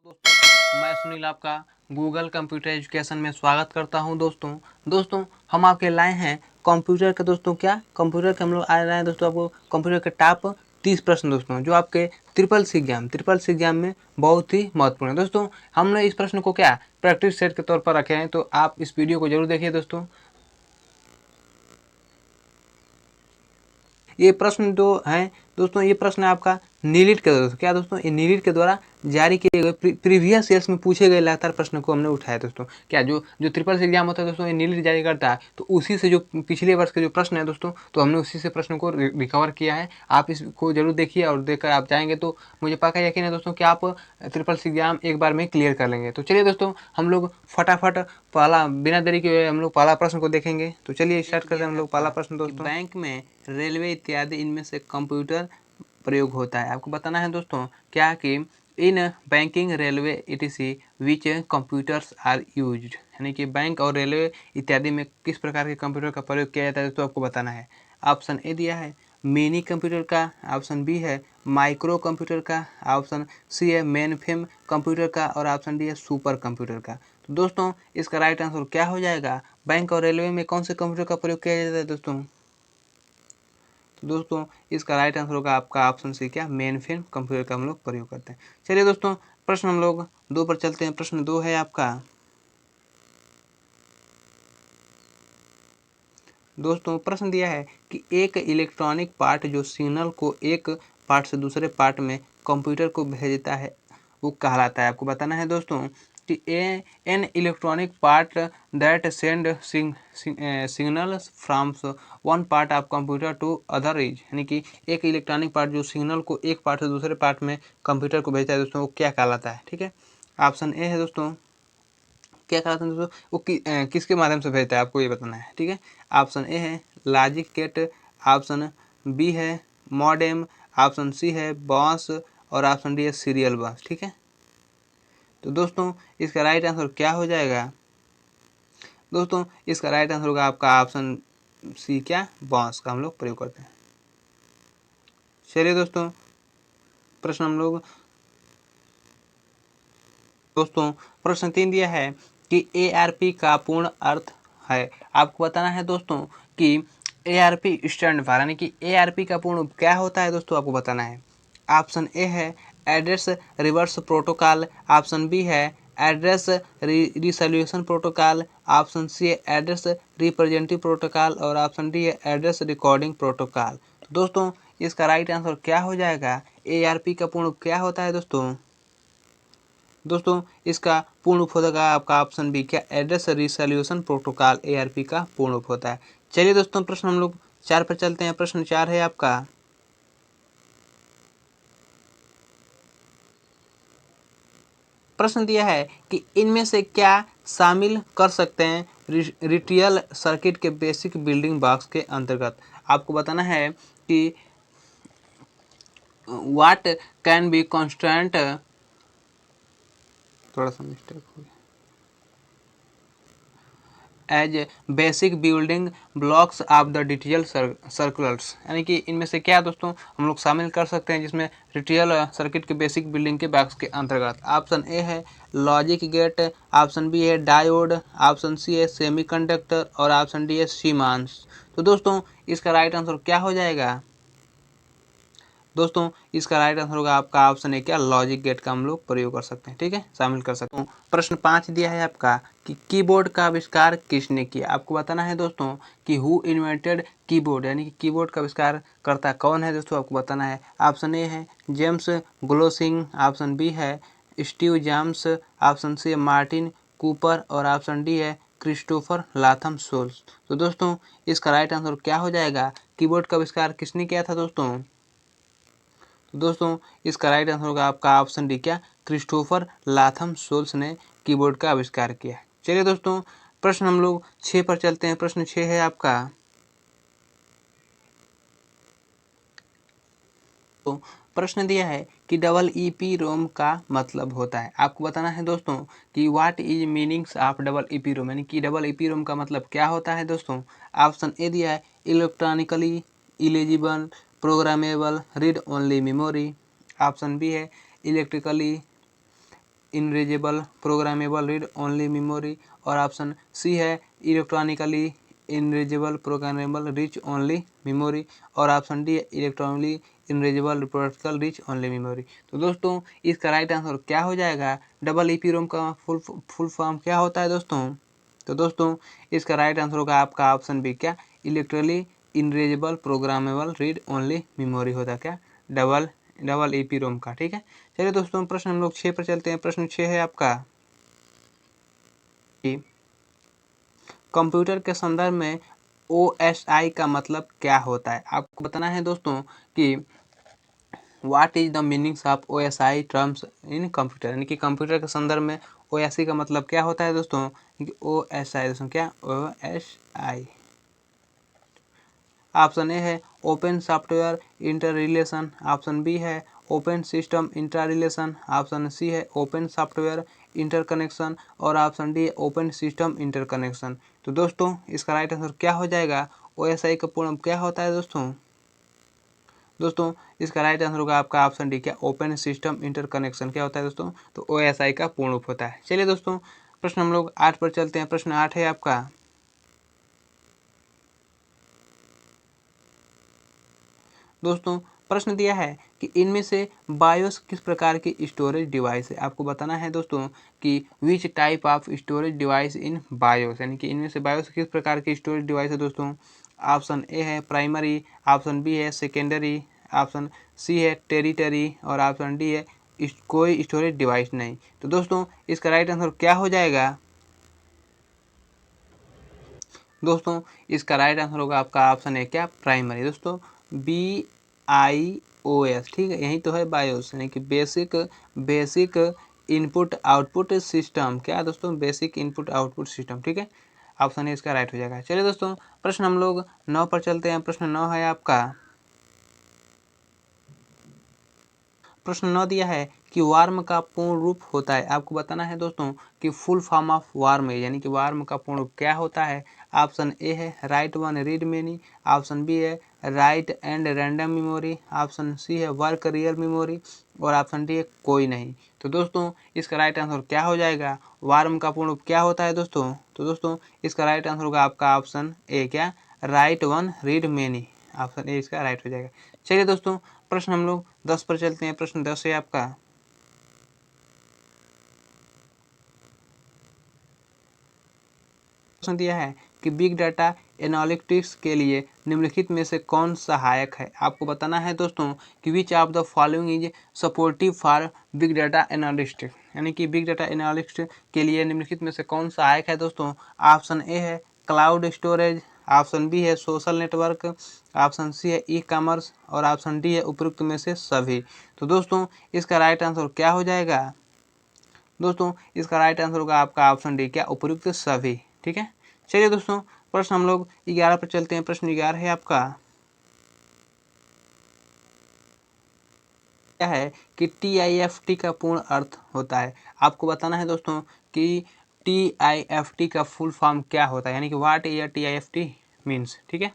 दोस्तों मैं सुनील आपका गूगल कंप्यूटर एजुकेशन में स्वागत करता हूं। दोस्तों हम आपके लाए हैं कंप्यूटर के कंप्यूटर के हम लोग आ रहे हैं दोस्तों आपको कंप्यूटर के टॉप 30 प्रश्न दोस्तों जो आपके ट्रिपल सी एग्जाम में बहुत ही महत्वपूर्ण है। दोस्तों हमने इस प्रश्न को प्रैक्टिस सेट के तौर पर रखे हैं, तो आप इस वीडियो को जरूर देखिए। दोस्तों ये प्रश्न जो है दोस्तों, ये प्रश्न आपका नीलिट के दोस्तों दोस्तों ये नीलिट के द्वारा जारी किए गए प्रीवियस ईयर्स में पूछे गए लगातार प्रश्न को हमने उठाया दोस्तों। जो जो ट्रिपल एग्जाम होता है दोस्तों, ये नीलिट जारी करता है, तो उसी से जो पिछले वर्ष के जो प्रश्न है दोस्तों, तो हमने उसी से प्रश्न को रिकवर किया है। आप इसको जरूर देखिए और देखकर आप जाएंगे तो मुझे पक्का यकीन है दोस्तों कि आप ट्रिपल एग्जाम एक बार में क्लियर कर लेंगे। तो चलिए दोस्तों हम लोग फटाफट बिना देरी के हम लोग पहला प्रश्न को देखेंगे। तो चलिए स्टार्ट करते हैं हम लोग पहला प्रश्न दोस्तों। बैंक में, रेलवे इत्यादि इनमें से कंप्यूटर प्रयोग होता है। आपको बताना है दोस्तों क्या कि in banking, railway etc which computers are used, यानी कि बैंक और रेलवे इत्यादि में किस प्रकार के कंप्यूटर का प्रयोग किया जाता है दोस्तों, आपको बताना है। ऑप्शन ए दिया है मिनी कंप्यूटर का, ऑप्शन बी है माइक्रो कंप्यूटर का, ऑप्शन सी है मेन फ्रेम कंप्यूटर का, और ऑप्शन डी है सुपर कंप्यूटर का। तो दोस्तों इसका राइट आंसर क्या हो जाएगा? बैंक और रेलवे में कौन से कंप्यूटर का प्रयोग किया जाता है दोस्तों? तो दोस्तों इसका राइट आंसर होगा आपका option C, mainframe computer का हम लोग प्रयोग करते हैं। चलिए दोस्तों प्रश्न हम लोग 2 पर चलते हैं। प्रश्न 2 है आपका दोस्तों, प्रश्न दिया है कि एक इलेक्ट्रॉनिक पार्ट जो सिग्नल को एक पार्ट से दूसरे पार्ट में कंप्यूटर को भेजता है वो कहलाता है। आपको बताना है दोस्तों कि an electronic part that send signal from one part of computer to other is, यानी कि एक इलेक्ट्रॉनिक पार्ट जो सिग्नल को एक पार्ट से दूसरे पार्ट में कंप्यूटर को भेजता है दोस्तों, वो क्या कहलाता है? ठीक है, ऑप्शन ए है दोस्तों, क्या कहलाता है दोस्तों, वो किसके माध्यम से भेजता है, आपको ये बताना है। ठीक है, ऑप्शन ए है लॉजिक गेट, ऑप्शन बी है मॉडेम, ऑप्शन सी है बॉस, और ऑप्शन डी है सीरियल बस। ठीक है, तो दोस्तों इसका राइट आंसर क्या हो जाएगा? दोस्तों इसका राइट आंसर होगा आपका ऑप्शन सी, बॉस का हम लोग प्रयोग करते हैं। चलिए दोस्तों प्रश्न हम लोग दोस्तों प्रश्न 3 दिया है कि ARP का पूर्ण अर्थ है। आपको बताना है दोस्तों कि ARP स्टैंड फॉर, यानी कि ARP का पूर्ण क्या होता है दोस्तों, आपको बताना है। ऑप्शन ए है address reverse protocol, option B है address resolution protocol, option C है एड्रेस रिप्रेजेंटेटिव प्रोटोकॉल, और ऑप्शन डी है एड्रेस रिकॉर्डिंग प्रोटोकॉल। तो दोस्तों इसका राइट आंसर क्या हो जाएगा? ARP का पूर्ण क्या होता है दोस्तों? दोस्तों इसका पूर्ण रूप होगा आपका option B, address resolution protocol ARP का पूर्ण रूप होता है। चलिए दोस्तों प्रश्न हम लोग 4 पर चलते हैं। प्रश्न 4 है आपका प्रश्न दिया है कि इनमें से क्या शामिल कर सकते हैं रिटियल सर्किट के बेसिक बिल्डिंग ब्लॉक्स के अंतर्गत। आपको बताना है कि व्हाट कैन बी कांस्टेंट, थोड़ा सा मिस्टेक हो गया, as basic building blocks of the digital circulars, यानी कि इनमें से क्या दोस्तों हम लोग शामिल कर सकते हैं जिसमें डिजिटल सर्किट के बेसिक बिल्डिंग के ब्लॉक्स के अंतर्गत। ऑप्शन ए है लॉजिक गेट, ऑप्शन बी है डायोड, ऑप्शन सी है सेमीकंडक्टर, और ऑप्शन डी है सीमांस। तो दोस्तों इसका राइट आंसर क्या हो जाएगा? दोस्तों इसका राइट आंसर होगा आपका ऑप्शन है, लॉजिक गेट का हम लोग प्रयोग कर सकते हैं। ठीक है, शामिल कर सकते हैं। प्रश्न 5 दिया है आपका कि कीबोर्ड का आविष्कार किसने किया। आपको बताना है दोस्तों कि हु इन्वेंटेड कीबोर्ड, यानी कि कीबोर्ड का आविष्कार करता कौन है दोस्तों, आपको बताना है। ऑप्शन ए है जेम्स ग्लोसिंग, ऑप्शन बी है स्टीव जॉब्स, ऑप्शन सी है मार्टिन कूपर, और ऑप्शन डी है क्रिस्टोफर लाथम सोल्स। तो दोस्तों इसका राइट आंसर क्या हो जाएगा? कीबोर्ड का आविष्कार किसने किया था दोस्तों? तो दोस्तों इसका राइट आंसर होगा आपका option D, Christopher Latham Sholes ने कीबोर्ड का आविष्कार किया। चलिए दोस्तों प्रश्न हम लोग 6 पर चलते हैं। प्रश्न 6 है आपका तो प्रश्न दिया है कि डबल ईपी रोम का मतलब होता है। आपको बताना है दोस्तों कि what is meanings of double E P ROM, यानी कि डबल ईपी रोम का मतलब क्या होता है दोस्तों। ऑप्शन ए दिया है electronically eligible programmable read only memory, option B है electrically erasable programmable read only memory, और ऑप्शन सी है electronically erasable programmable reach only memory, और ऑप्शन डी है electronically erasable reproducible reach only memory. तो दोस्तों इसका राइट आंसर क्या हो जाएगा? डबल ईपीरोम का फुल फॉर्म क्या होता है दोस्तों? तो दोस्तों इसका राइट आंसर होगा आपका ऑप्शन बी, क्या electronically erasable programmable read only memory होता है, क्या डबल ईपीरोम का। ठीक है, चलिए दोस्तों प्रश्न हम लोग 6 पर चलते हैं। प्रश्न 6 है आपका कि कंप्यूटर के संदर्भ में OSI का मतलब क्या होता है? आपको बताना है दोस्तों कि what is the meanings of OSI terms in computer, यानी कि कंप्यूटर के संदर्भ में OSI का मतलब क्या होता है दोस्तों? OSI दोस्तों क्या OSI? ऑप्शन ए है open software inter relation, option B है open system inter relation, option C है ओपन सॉफ्टवेयर इंटरकनेक्शन, और ऑप्शन डी है ओपन सिस्टम इंटरकनेक्शन। तो दोस्तों इसका राइट आंसर क्या हो जाएगा? OSI का पूर्ण क्या होता है दोस्तों? दोस्तों इसका राइट आंसर होगा आपका ऑप्शन डी, क्या ओपन सिस्टम इंटरकनेक्शन क्या होता है दोस्तों? तो OSI का पूर्ण रूप होता है। चलिए दोस्तों प्रश्न हम लोग 8 पर चलते हैं। प्रश्न 8 है आपका दोस्तों, प्रश्न दिया है कि इनमें से बायोस किस प्रकार की स्टोरेज डिवाइस है? आपको बताना है दोस्तों कि which type of storage device in BIOS, यानी कि इनमें से बायोस किस प्रकार की स्टोरेज डिवाइस है दोस्तों? ऑप्शन ए है प्राइमरी, ऑप्शन बी है सेकेंडरी, ऑप्शन सी है टेरिटरी, और ऑप्शन डी है कोई स्टोरेज डिवाइस नहीं। तो दोस्तों इसका राइट आंसर क्या हो जाएगा? दोस्तों इसका राइट आंसर होगा आपका ऑप्शन है, क्या प्राइमरी। दोस्तों BIOS, ठीक है, यही तो है बायोस, यानी कि बेसिक इनपुट आउटपुट सिस्टम, क्या दोस्तों? Basic input output system. ठीक है, ऑप्शन है इसका राइट हो जाएगा। चलिए दोस्तों प्रश्न हम लोग 9 पर चलते हैं। प्रश्न 9 है आपका प्रश्न 9 दिया है कि वार्म का पूर्ण रूप होता है। आपको बताना है दोस्तों कि फुल फॉर्म ऑफ वार्म, यानी कि वार्म का पूर्ण रूप क्या होता है? ऑप्शन ए है write one read many, option B है write and random memory, option C है वर्क रियल मेमोरी, और ऑप्शन डी है कोई नहीं। तो दोस्तों इसका राइट आंसर क्या हो जाएगा? वार्म का पूर्ण रूप क्या होता है दोस्तों? तो दोस्तों इसका राइट आंसर होगा आपका ऑप्शन ए, क्या right one read many, option A इसका राइट हो जाएगा। चलिए दोस्तों प्रश्न हम लोग 10 पर चलते हैं। प्रश्न 10 है आपका प्रश्न दिया है कि बिग डाटा एनालिटिक्स के लिए निम्नलिखित में से कौन सहायक है? आपको बताना है दोस्तों कि which of the following is supportive for big data analytics, यानी कि बिग डाटा एनालिटिक्स के लिए निम्नलिखित में से कौन सहायक है दोस्तों? ऑप्शन ए है क्लाउड स्टोरेज, ऑप्शन बी है सोशल नेटवर्क, ऑप्शन सी है ई कॉमर्स, और ऑप्शन डी है उपरोक्त में से सभी। तो दोस्तों इसका राइट आंसर क्या हो जाएगा? दोस्तों इसका राइट आंसर होगा आपका ऑप्शन डी, क्या उपयुक्त सभी। ठीक है, चलिए दोस्तों प्रश्न हम लोग 11 पर चलते हैं। प्रश्न 11 है आपका क्या है कि TIFT का पूर्ण अर्थ होता है? आपको बताना है दोस्तों कि TIFT का फुल फॉर्म क्या होता है, यानी कि व्हाट इज TIFT मीन्स। ठीक है,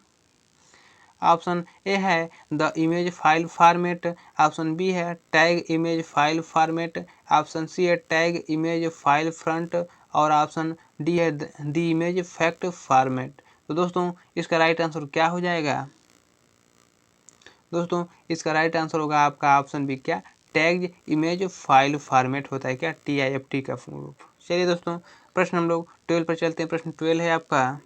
ऑप्शन ए है the image file format, option B है tag image file format, option C है टैग इमेज फाइल फ्रंट, और ऑप्शन डी है द इमेज फैक्ट फॉर्मेट। तो दोस्तों इसका राइट आंसर क्या हो जाएगा? दोस्तों इसका राइट आंसर होगा आपका ऑप्शन बी, क्या टैग इमेज फाइल फॉर्मेट होता है, क्या TIFT का पूर्ण रूप। चलिए दोस्तों प्रश्न हम लोग 12 पर चलते हैं। प्रश्न 12 है आपका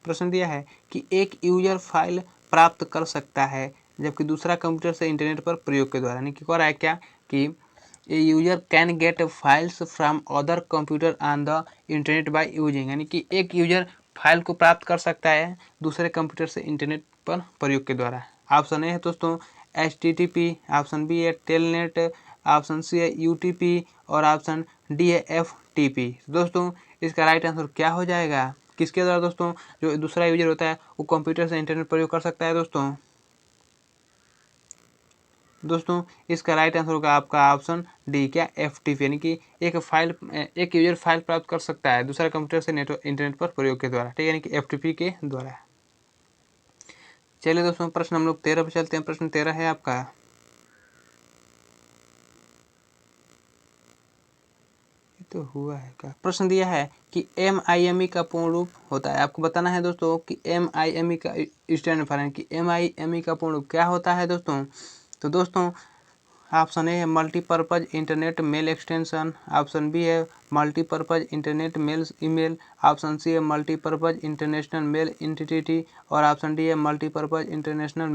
प्रश्न दिया है कि एक यूजर फाइल प्राप्त कर सकता है जबकि दूसरा कंप्यूटर से इंटरनेट पर प्रयोग के द्वारा, यानी कि कह रहा है क्या कि a user can get files from other computer on the internet by using, यानी कि एक यूजर फाइल को प्राप्त कर सकता है दूसरे कंप्यूटर से इंटरनेट पर प्रयोग के द्वारा। ऑप्शन ए है दोस्तों HTTP, ऑप्शन बी है टेलनेट, ऑप्शन सी है UTP, और ऑप्शन डी है FTP। दोस्तों इसका राइट आंसर क्या हो जाएगा? किसके द्वारा दोस्तों? जो दूसरा यूजर होता है वो कंप्यूटर से इंटरनेट प्रयोग कर सकता है दोस्तों। दोस्तों इसका राइट आंसर होगा आपका ऑप्शन डी, क्या FTP, यानी कि एक यूजर फाइल प्राप्त कर सकता है दूसरा कंप्यूटर से इंटरनेट पर प्रयोग के द्वारा, ठीक है, यानी कि FTP के द्वारा। चलिए दोस्तों प्रश्न हम लोग 13 पर चलते हैं। प्रश्न 13 है आपका तो हुआ है क्या। प्रश्न दिया है कि MIME का पूर्ण रूप होता है। आपको बताना है दोस्तों कि MIME का स्टैंड फॉर कि MIME का पूर्ण रूप क्या होता है दोस्तों। तो दोस्तों ऑप्शन ए है multipurpose internet mail extension, option B है multipurpose internet mail email, option C है मल्टीपर्पज़ इंटरनेशनल मेल एंटिटी और ऑप्शन डी है मल्टीपर्पज़ इंटरनेशनल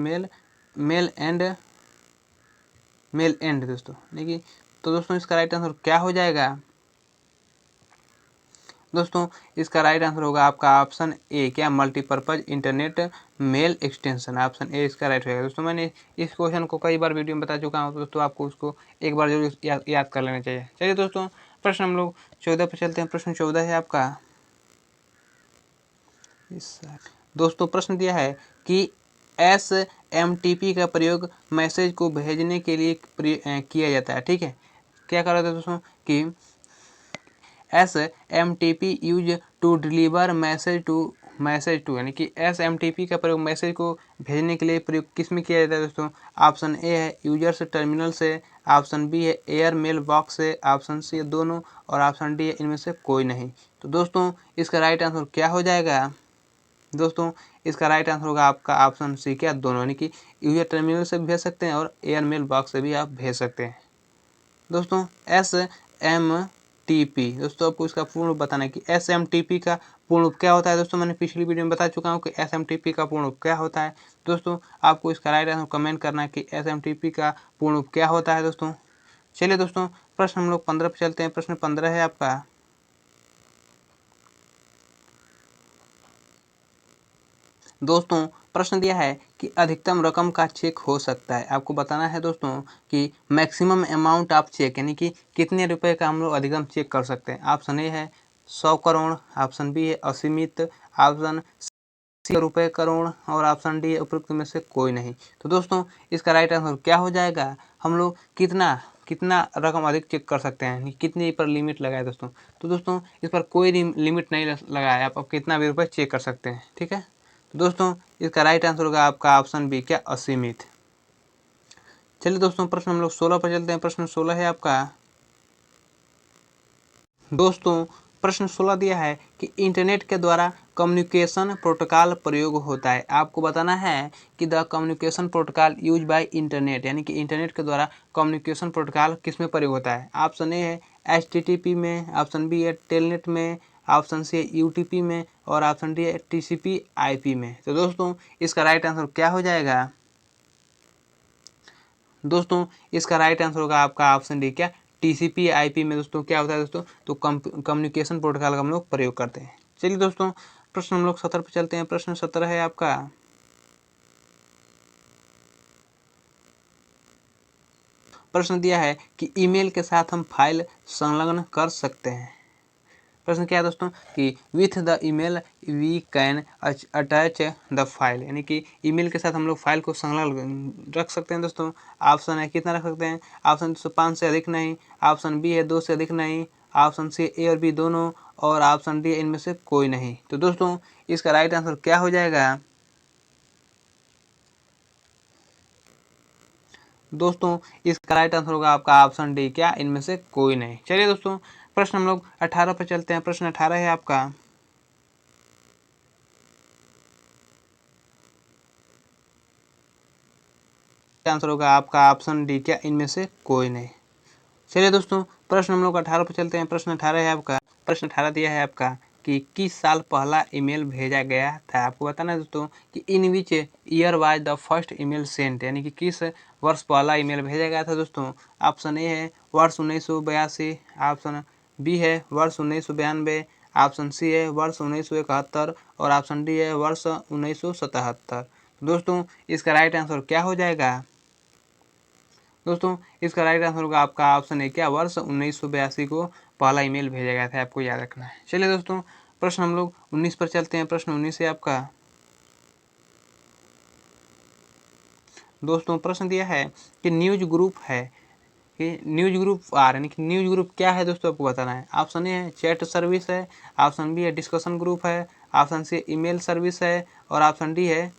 मेल एंड दोस्तों। देखिए तो दोस्तों इसका राइट आंसर क्या हो जाएगा। दोस्तों इसका राइट आंसर होगा आपका ऑप्शन ए, क्या multipurpose internet mail extension, option A इसका राइट होगा। दोस्तों मैंने इस क्वेश्चन को कई बार वीडियो में बता चुका हूँ, तो दोस्तों आपको उसको एक बार जरूर याद कर लेना चाहिए। चलिए दोस्तों प्रश्न हम लोग 14 पर चलते हैं। प्रश्न 14 है आपका, दोस्तों प्रश्न दिया है कि SMTP का प्रयोग मैसेज को भेजने के लिए किया जाता है। ठीक है, क्या कर रहे थे दोस्तों कि SMTP use to deliver message to यानी कि SMTP का प्रयोग मैसेज को भेजने के लिए प्रयोग किस में किया जाता है दोस्तों। ऑप्शन ए है यूजर्स टर्मिनल से, ऑप्शन बी है एयर मेल बॉक्स से, ऑप्शन सी है दोनों और ऑप्शन डी है इनमें से कोई नहीं। तो दोस्तों इसका राइट आंसर क्या हो जाएगा। दोस्तों इसका राइट आंसर होगा आपका ऑप्शन सी, क्या दोनों, यानी कि यूजर टर्मिनल से भी भेज सकते हैं और एयर मेल बॉक्स से भी आप भेज सकते हैं। दोस्तों SMTP, दोस्तों आपको इसका पूर्ण रूप बताना है कि SMTP का पूर्ण रूप क्या होता है। दोस्तों मैंने पिछली वीडियो में बता चुका हूँ कि SMTP का पूर्ण रूप क्या होता है। दोस्तों आपको इसका राइट आंसर कमेंट करना है कि SMTP का पूर्ण रूप क्या होता है दोस्तों। चलिए दोस्तों प्रश्न हम लोग 15 पे चलते हैं। प्रश्न 15 है आपका, दोस्तों प्रश्न दिया है कि अधिकतम रकम का चेक हो सकता है। आपको बताना है दोस्तों कि मैक्सिमम अमाउंट ऑफ चेक यानी कि कितने रुपए का हम लोग अधिकतम चेक कर सकते हैं। ऑप्शन ए है 100 करोड़, ऑप्शन बी है असीमित, ऑप्शन सी रुपए करोड़ और ऑप्शन डी है उपरोक्त में से कोई नहीं। तो दोस्तों इसका राइट आंसर क्या हो जाएगा। हम लोग कितना कितना रकम अधिक चेक कर सकते हैं, कितने पर लिमिट लगाए दोस्तों। तो दोस्तों इस पर कोई लिमिट नहीं लगाया, आप कितना भी रुपए चेक कर सकते हैं। ठीक है, तो दोस्तों इसका राइट आंसर होगा आपका ऑप्शन बी, क्या असीमित। चलिए दोस्तों प्रश्न हम लोग 16 पर चलते हैं। प्रश्न 16 है आपका, दोस्तों प्रश्न 16 दिया है कि इंटरनेट के द्वारा कम्युनिकेशन प्रोटोकॉल प्रयोग होता है। आपको बताना है कि the communication protocol use by internet यानी कि इंटरनेट के द्वारा कम्युनिकेशन प्रोटोकॉल किस में प्रयोग होता है। ऑप्शन ए है HTTP में, ऑप्शन बी है टेलनेट में, ऑप्शन सी है UTP में और ऑप्शन डी है TCP IP में। तो दोस्तों इसका राइट आंसर क्या हो जाएगा। दोस्तों इसका राइट आंसर होगा आपका ऑप्शन डी, क्या TCP IP में दोस्तों क्या होता है दोस्तों, तो कम्युनिकेशन प्रोटोकॉल का हम लोग प्रयोग करते हैं। चलिए दोस्तों प्रश्न हम लोग 17 पर चलते हैं। प्रश्न 17 है आपका, प्रश्न दिया है कि ईमेल के साथ हम फाइल संलग्न कर सकते हैं। प्रश्न क्या है दोस्तों कि with the email we can attach the file यानी कि ईमेल के साथ हम लोग फाइल को संलग्न रख सकते हैं दोस्तों। ऑप्शन है कितना रख सकते हैं, ऑप्शन 5 से अधिक नहीं, ऑप्शन बी है 2 से अधिक नहीं, ऑप्शन सी ए और बी दोनों और ऑप्शन डी इनमें से कोई नहीं। तो दोस्तों इसका राइट आंसर क्या हो जाएगा। दोस्तों इसका राइट आंसर होगा आपका ऑप्शन डी, क्या इनमें से कोई नहीं। चलिए दोस्तों प्रश्न हम लोग 18 पर चलते हैं। प्रश्न 18 है आपका, आंसर होगा आपका ऑप्शन डी, क्या इनमें से कोई नहीं। चलिए दोस्तों प्रश्न हम लोग 18 पर चलते हैं। प्रश्न 18 है आपका, प्रश्न 18 दिया है आपका कि किस साल पहला ईमेल भेजा गया था। आपको बताना है दोस्तों कि in which year was the first email sent यानी कि किस वर्ष पहला ईमेल भेजा गया था दोस्तों। ऑप्शन ए है वर्ष 1982, ऑप्शन बी है वर्ष 1992, ऑप्शन सी है वर्ष 1971 और ऑप्शन डी है वर्ष 1977। दोस्तों इसका राइट आंसर क्या हो जाएगा। दोस्तों इसका राइट आंसर होगा आपका ऑप्शन है, क्या वर्ष 1982 को पहला ईमेल भेजा गया था। आपको याद रखना है। चलिए दोस्तों प्रश्न हम लोग 19 पर चलते हैं। प्रश्न 19 है आपका, दोस्तों प्रश्न दिया है कि न्यूज ग्रुप है कि न्यूज ग्रुप आर यानी कि न्यूज ग्रुप क्या है दोस्तों, आपको बताना है। ऑप्शन ए है चैट सर्विस है, ऑप्शन बी है डिस्कशन ग्रुप है, ऑप्शन सी ईमेल सर्विस है और ऑप्शन डी है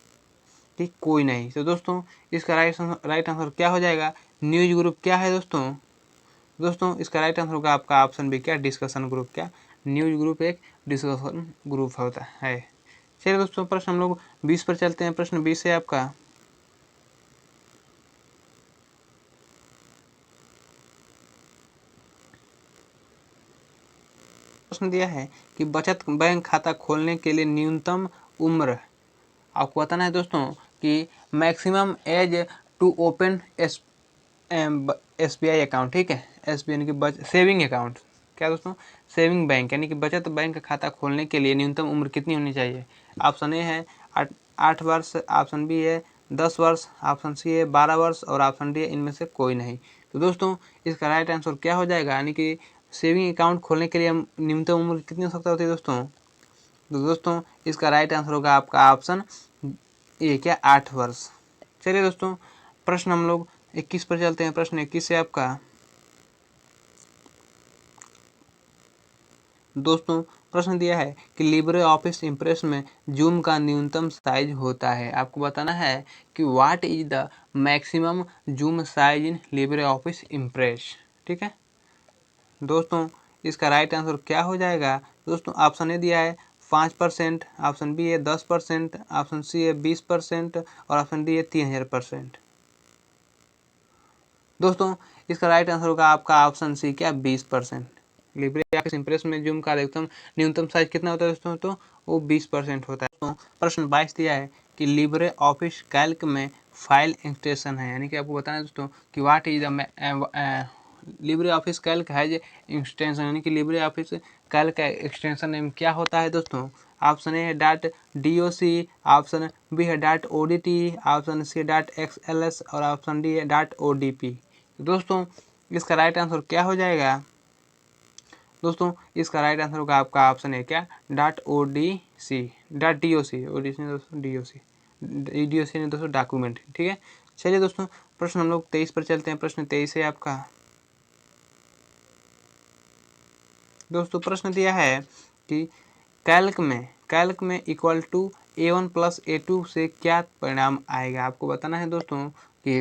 कि कोई नहीं। तो दोस्तों इसका राइट आंसर क्या हो जाएगा। न्यूज ग्रुप क्या है दोस्तों। दोस्तों इसका राइट आंसर होगा आपका ऑप्शन बी, क्या डिस्कशन ग्रुप। क्या न्यूज ग्रुप एक डिस्कशन ग्रुप होता है। चलिए दोस्तों प्रश्न हम लोग 20 पर चलते हैं। प्रश्न 20 है आपका, प्रश्न दिया है कि बचत बैंक खाता खोलने के लिए न्यूनतम उम्र आपको बताना है दोस्तों कि maximum age to open SBI account, ठीक है, SBI यानी कि सेविंग अकाउंट। क्या दोस्तों, सेविंग बैंक यानी कि बचत बैंक का खाता खोलने के लिए न्यूनतम उम्र कितनी होनी चाहिए। ऑप्शन ए है 8 वर्ष, ऑप्शन बी है 10 वर्ष, ऑप्शन सी है 12 वर्ष और ऑप्शन डी है इनमें से कोई नहीं। तो दोस्तों इसका राइट आंसर क्या हो जाएगा, यानी कि सेविंग अकाउंट खोलने के लिए न्यूनतम उम्र कितनी हो सकता होती है दोस्तों। तो दोस्तों इसका राइट आंसर होगा आपका ऑप्शन ए, क्या 8 वर्ष। चलिए दोस्तों प्रश्न हम लोग 21 पर चलते हैं। प्रश्न 21 है आपका, दोस्तों प्रश्न दिया है कि लिब्रे ऑफिस इम्प्रेस में जूम का न्यूनतम साइज होता है। आपको बताना है कि what is the maximum zoom size in Libre office impress, ठीक है। दोस्तों इसका राइट आंसर क्या हो जाएगा। दोस्तों ऑप्शन ए दिया है 5%, ऑप्शन बी है 10%, ऑप्शन सी है 20% और ऑप्शन डी है 3000%। दोस्तों इसका राइट आंसर होगा आपका ऑप्शन सी, क्या 20%। लिब्रे ऑफिस इम्प्रेस में जूम का अधिकतम न्यूनतम साइज कितना होता है दोस्तों, तो वो 20% होता है। तो प्रश्न 22 दिया है कि लिब्रे ऑफिस कैल्क में फाइल एक्सटेंशन है, यानी कि आपको बताना है दोस्तों कि what is the Libre Office Calc has extension, यानी कि लिब्रे ऑफिस कैल्क का एक्सटेंशन नेम क्या होता है दोस्तों। ऑप्शन ए है .doc, ऑप्शन बी है .odt, ऑप्शन सी .xls और ऑप्शन डी है .odp। दोस्तों इसका राइट आंसर क्या हो जाएगा। दोस्तों इसका राइट आंसर होगा आपका ऑप्शन है, क्या .odc, .doc दोस्तों, DOC ने दोस्तों डॉक्यूमेंट, ठीक है। चलिए दोस्तों प्रश्न हम लोग 23 पर चलते हैं। प्रश्न 23 है आपका, दोस्तों प्रश्न दिया है कि कैल्क में इक्वल टू A1 + A2 से क्या परिणाम आएगा। आपको बताना है दोस्तों कि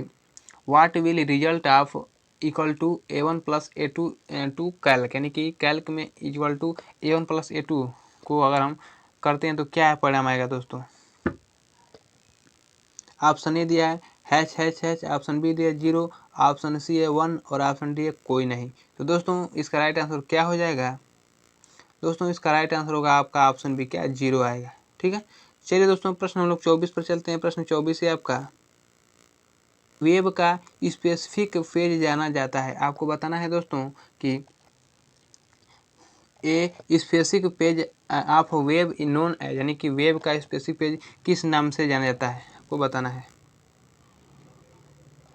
what will result of equal to A1 + A2 to Calc, यानी कि कैल्क में इक्वल टू A1 + A2 को अगर हम करते हैं तो क्या परिणाम आएगा दोस्तों। ऑप्शन ए दिया है H, ऑप्शन बी दिया है 0, ऑप्शन सी है 1 और ऑप्शन डी है कोई नहीं। तो दोस्तों इसका राइट आंसर क्या हो जाएगा। दोस्तों इसका राइट आंसर होगा आपका ऑप्शन बी, क्या 0 आएगा, ठीक है। चलिए दोस्तों प्रश्न हम लोग 24 पर चलते हैं। प्रश्न 24 है आपका, वेब का स्पेसिफिक पेज जाना जाता है। आपको बताना है दोस्तों कि a specific page of web known as, यानी कि वेब का स्पेसिफिक पेज किस नाम से जाना जाता है, आपको बताना है।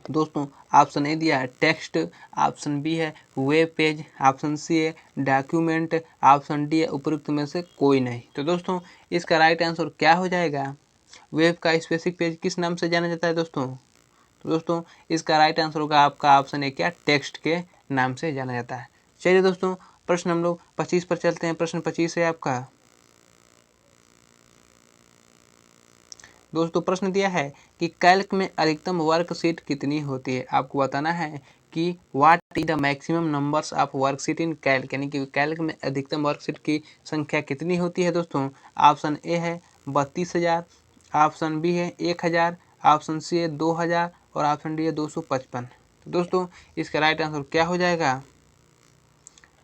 दोस्तों ऑप्शन ए दिया है टेक्स्ट, ऑप्शन बी है वेब पेज, ऑप्शन सी है डॉक्यूमेंट, ऑप्शन डी है उपरोक्त में से कोई नहीं। तो दोस्तों इसका राइट आंसर क्या हो जाएगा। वेब का स्पेसिफिक पेज किस नाम से जाना जाता है दोस्तों। तो दोस्तों इसका राइट आंसर होगा आपका ऑप्शन है, क्या टेक्स्ट के नाम से जाना जाता है। चलिए दोस्तों प्रश्न हम लोग 25 पर चलते हैं। प्रश्न 25 है आपका, दोस्तों प्रश्न दिया है कि कैल्क में अधिकतम वर्कशीट कितनी होती है। आपको बताना है कि what is the maximum numbers of worksheet in Calc, यानी कि कैल्क में अधिकतम वर्कशीट की संख्या कितनी होती है दोस्तों। ऑप्शन ए है 32,000, ऑप्शन बी है 1,000, ऑप्शन सी है 2,000 और ऑप्शन डी है 255। तो दोस्तों इसका राइट आंसर क्या हो जाएगा।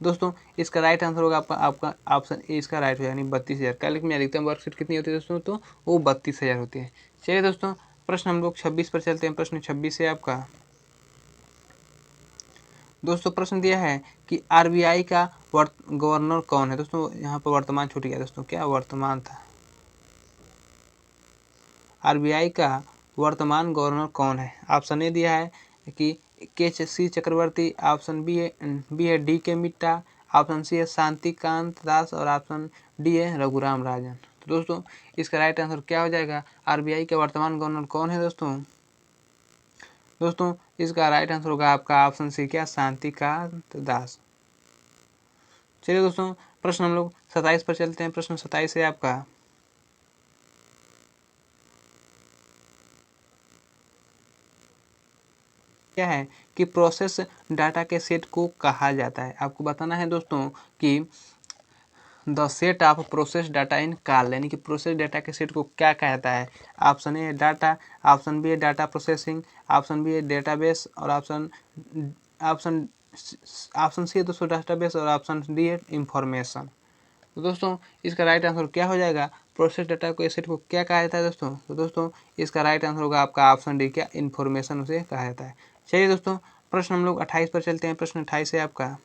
दोस्तों इसका राइट आंसर होगा आपका ऑप्शन ए, इसका राइट हो, यानी 32,000। कैल्क में अधिकतम वर्कशीट कितनी होती है दोस्तों, तो वो 32,000 होती है। चलिए दोस्तों प्रश्न हम लोग 26 पर चलते हैं। प्रश्न 26 है आपका, दोस्तों प्रश्न दिया है कि RBI का गवर्नर कौन है। दोस्तों यहाँ पर वर्तमान छूट गया दोस्तों, क्या वर्तमान था। RBI का वर्तमान गवर्नर कौन है। ऑप्शन ए दिया है कि KC चक्रवर्ती, ऑप्शन बी है DK मिट्टा, ऑप्शन सी है शांतिकांत दास और ऑप्शन डी है रघुराम राजन। तो दोस्तों इसका राइट आंसर क्या हो जाएगा। RBI के वर्तमान गवर्नर कौन है दोस्तों। दोस्तों इसका राइट आंसर होगा आपका ऑप्शन सी, क्या शांतिकांत दास। चलिए दोस्तों प्रश्न हम लोग 27 पर चलते हैं। प्रश्न 27 है आपका, क्या है कि प्रोसेस डाटा के सेट को कहा जाता है। आपको बताना है दोस्तों कि the set of process data in call, यानी कि प्रोसेस डाटा के सेट को क्या कहता है। Option A data, option B है डाटा प्रोसेसिंग, ऑप्शन बी है डेटाबेस और ऑप्शन ऑप्शन ऑप्शन सी है दोस्तों डाटाबेस और ऑप्शन डी है इंफॉर्मेशन। तो दोस्तों इसका राइट आंसर क्या हो जाएगा, प्रोसेस डाटा को सेट को क्या कहा जाता है दोस्तों। तो दोस्तों इसका राइट आंसर होगा आपका ऑप्शन डी, क्या इन्फॉर्मेशन उसे कहा जाता है। चलिए दोस्तों प्रश्न हम लोग 28 पर चलते हैं। प्रश्न 28 है आपका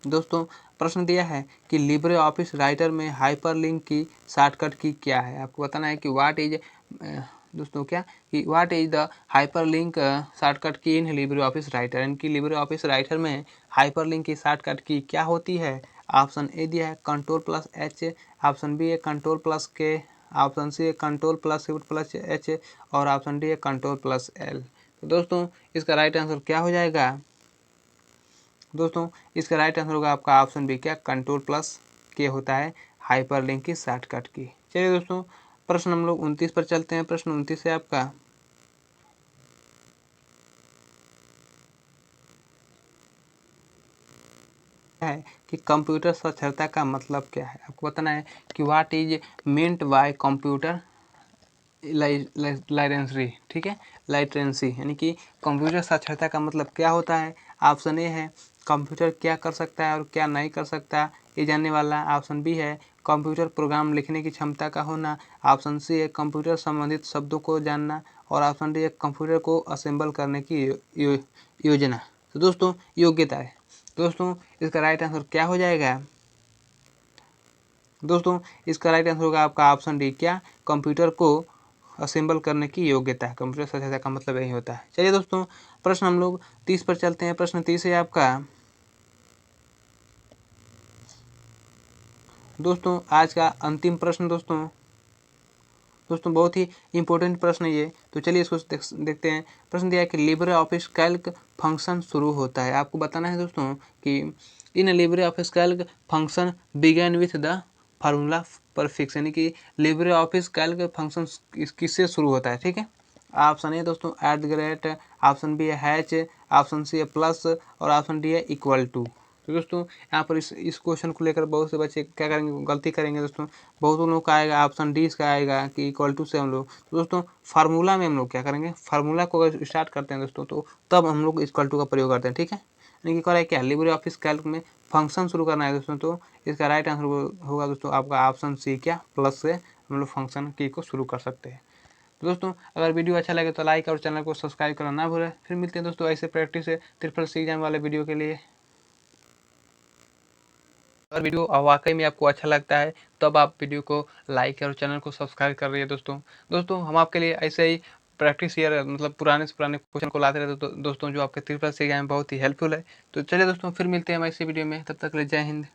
दोस्तों, प्रश्न दिया है कि लिब्रे ऑफिस राइटर में हाइपरलिंक की शॉर्टकट की क्या है। आपको बताना है कि व्हाट इज दोस्तों क्या कि what is the hyperlink shortcut की इन लिब्रे ऑफिस राइटर, यानी कि लिब्रे ऑफिस राइटर में हाइपरलिंक की शॉर्टकट की क्या होती है। ऑप्शन ए दिया है Ctrl+H, ऑप्शन बी है Ctrl+K, ऑप्शन सी है Ctrl+Shift+H और ऑप्शन डी है Ctrl+L। तो दोस्तों इसका राइट आंसर क्या हो जाएगा। दोस्तों इसका राइट आंसर होगा आपका ऑप्शन बी, क्या Ctrl+K होता है हाइपरलिंक की शॉर्टकट की। चलिए दोस्तों प्रश्न हम लोग 29 पर चलते हैं। प्रश्न 29 है आपका है कि कंप्यूटर साक्षरता का मतलब क्या है। आपको बताना है कि what is meant by computer latency, ठीक है, लाइटेंसी, यानी कि कंप्यूटर साक्षरता का मतलब क्या होता है। ऑप्शन ए है कंप्यूटर क्या कर सकता है और क्या नहीं कर सकता, ये जानने वाला। ऑप्शन बी है कंप्यूटर प्रोग्राम लिखने की क्षमता का होना। ऑप्शन सी है कंप्यूटर संबंधित शब्दों को जानना और ऑप्शन डी है कंप्यूटर को असेंबल करने की योजना। तो दोस्तों योग्यता है। दोस्तों इसका राइट आंसर क्या हो जाएगा। दोस्तों इसका राइट आंसर होगा आपका ऑप्शन डी, क्या कंप्यूटर को असेंबल करने की योग्यता। कंप्यूटर साक्षरता का मतलब यही होता है। चलिए दोस्तों प्रश्न हम लोग 30 पर चलते हैं। प्रश्न 30 है आपका दोस्तों आज का अंतिम प्रश्न। दोस्तों बहुत ही इंपॉर्टेंट प्रश्न है ये, तो चलिए इसको देखते हैं। प्रश्न दिया है कि लिब्रे ऑफिस कैल्क फंक्शन शुरू होता है। आपको बताना है दोस्तों कि in Libre Office Calc function begin with the formula prefix, यानी कि लिब्रे ऑफिस कैल्क फंक्शन किससे शुरू होता है, ठीक है। ऑप्शन ए दोस्तों @, ऑप्शन बी है हैच, ऑप्शन सी है प्लस और ऑप्शन डी है इक्वल टू। तो दोस्तों यहाँ पर इस क्वेश्चन को लेकर बहुत से बच्चे क्या करेंगे, गलती करेंगे दोस्तों। बहुत लोगों का आएगा ऑप्शन डी इसका आएगा कि इक्वल टू से हम लोग, तो दोस्तों फार्मूला में हम लोग क्या करेंगे, फार्मूला को अगर स्टार्ट करते हैं दोस्तों तो तब हम लोग इक्वल टू का प्रयोग करते हैं, ठीक है। यानी कि क्या क्या लिब्रे ऑफिस कैल्क में फंक्शन शुरू करना है दोस्तों, तो इसका राइट आंसर होगा दोस्तों आपका ऑप्शन सी, क्या प्लस से हम लोग फंक्शन की को शुरू कर सकते हैं। तो दोस्तों अगर वीडियो अच्छा लगे तो लाइक और चैनल को सब्सक्राइब करना ना भूलें। फिर मिलते हैं दोस्तों ऐसे प्रैक्टिस से ट्रिपल सी एग्जाम वाले वीडियो के लिए। अगर वीडियो वाकई में आपको अच्छा लगता है तब आप वीडियो को लाइक और चैनल को सब्सक्राइब कर रही है दोस्तों हम आपके लिए ऐसे ही प्रैक्टिस ईयर मतलब पुराने से पुराने क्वेश्चन को लाते रहते दोस्तों, जो आपके ट्रिपल सी एग्जाम में बहुत ही हेल्पफुल है। तो चलिए दोस्तों फिर मिलते हैं हम ऐसे वीडियो में, तब तक के लिए जय हिंद।